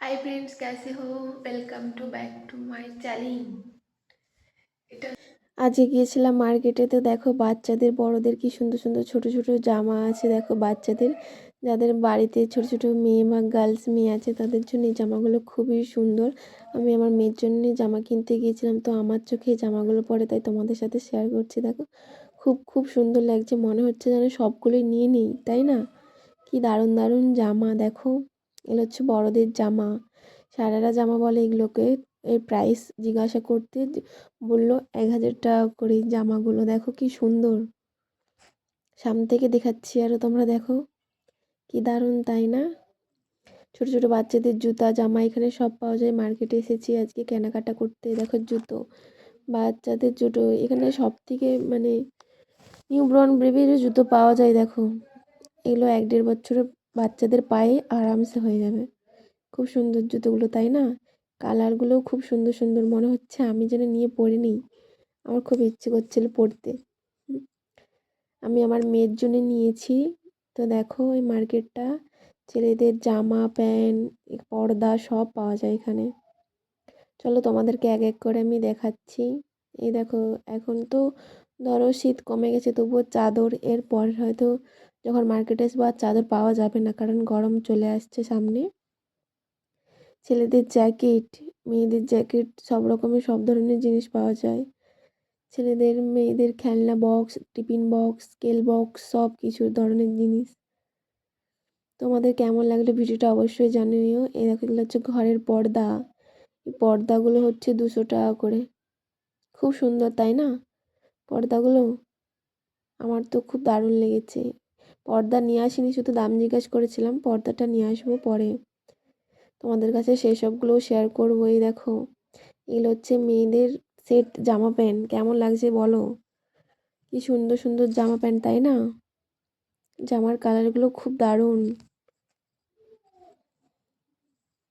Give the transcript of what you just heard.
हाय friends, कैसे हो? Welcome to back to my channel. এটা আজকে গিয়েছিলাম মার্কেটে। তো দেখো বাচ্চাদের বড়দের কি সুন্দর সুন্দর ছোট ছোট জামা আছে। দেখো বাচ্চাদের, যাদের বাড়িতে ছোট ছোট মেয়ে বা গার্লস মেয়ে আছে তাদের জন্য এই জামাগুলো খুবই সুন্দর। আমি আমার মেয়ের জন্য জামা কিনতে গিয়েছিলাম, তো আমার চোখে এই জামাগুলো পরে, তাই তোমাদের সাথে শেয়ার করছি। দেখো খুব খুব সুন্দর লাগছে, মনে হচ্ছে যেন সবগুলোই নিয়ে নিই, তাই না? কি দারুণ দারুণ জামা দেখো। এগুলো হচ্ছে বড়দের জামা, সারারা জামা বলে এগুলোকে। এর প্রাইস জিজ্ঞাসা করতে বললো 1,000 টাকা করে। জামাগুলো দেখো কি সুন্দর, সামনে থেকে দেখাচ্ছি আরো, তোমরা দেখো কি দারুণ, তাই না? ছোট ছোট বাচ্চাদের জুতা জামা এখানে সব পাওয়া যায়। মার্কেটে এসেছি আজকে কেনাকাটা করতে। দেখো জুতো, বাচ্চাদের জুতো এখানে সব থেকে মানে নিউবর্ন বেবির জুতো পাওয়া যায়। দেখো এগুলো 1-1.5 বছরের বাচ্চাদের পায়ে আরামসে হয়ে যাবে। খুব সুন্দর জুতোগুলো, তাই না? কালারগুলোও খুব সুন্দর সুন্দর, মনে হচ্ছে আমি যেন নিয়ে পরে নিই। আমার খুব ইচ্ছে করছিল পরতে। হুম, আমি আমার মেয়ের জন্য নিয়েছি। তো দেখো এই মার্কেটটা, ছেলেদের জামা প্যান্ট পর্দা সব পাওয়া যায় এখানে। চলো তোমাদেরকে এক এক করে আমি দেখাচ্ছি। এই দেখো, এখন তো ধরো শীত কমে গেছে, তবুও চাদর এরপর হয়তো যখন মার্কেটে আসবো আর চাদর পাওয়া যাবে না, কারণ গরম চলে আসছে সামনে। ছেলেদের জ্যাকেট, মেয়েদের জ্যাকেট, সব রকমের সব ধরনের জিনিস পাওয়া যায়। ছেলেদের মেয়েদের খেলনা box, tiffin box, scale box, সব কিছু ধরনের জিনিস। তোমাদের কেমন লাগলো ভিডিওটা অবশ্যই জানিও। এই দেখো এগুলো হচ্ছে ঘরের পর্দা। এই পর্দাগুলো হচ্ছে 200 টাকা করে। খুব সুন্দর, তাই না? পর্দাগুলো আমার তো খুব দারুণ লেগেছে। পর্দা নিয়ে আসিনি, শুধু দাম জিজ্ঞাসা করেছিলাম। পর্দাটা নিয়ে আসবো পরে, তোমাদের কাছে সেই সবগুলোও শেয়ার করবো। এই দেখো এগুলো হচ্ছে মেয়েদের সেট জামা প্যান্ট, কেমন লাগছে বলো? কি সুন্দর সুন্দর জামা প্যান্ট, তাই না? জামার কালারগুলো খুব দারুণ।